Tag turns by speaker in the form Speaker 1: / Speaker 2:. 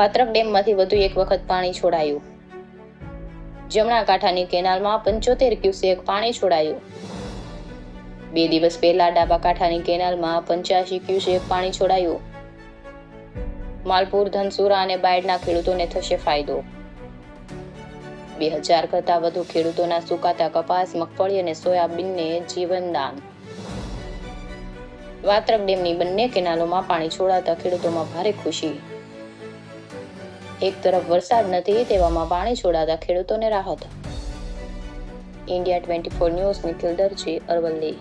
Speaker 1: વાત્રક ડેમમાંથી વધુ એક વખત પાણી છોડાયું. જમણા કાંઠાની કેનાલમાં 75 ક્યુસેક પાણી છોડાયું. 2 દિવસ પહેલા ડાબા કાંઠાની કેનાલમાં 85 ક્યુસેક પાણી છોડાયું. માલપુર, ધનસુરા અને બાયડના ખેડૂતોને થશે ફાયદો. 2000 કરતાં વધુ ખેડૂતોના સુકાતા કપાસ, મગફળી અને સોયાબીનને જીવનદાન. વાત્રક ડેમની બંને કેનાલોમાં પાણી છોડાતા ખેડૂતોમાં ભારે ખુશી. એક તરફ વરસાદ નથી તેવામાં પાણી છોડાતા ખેડૂતોને રાહત. ઇન્ડિયા 24 ન્યૂઝ, નિખિલ દરજી, અરવલ્લી.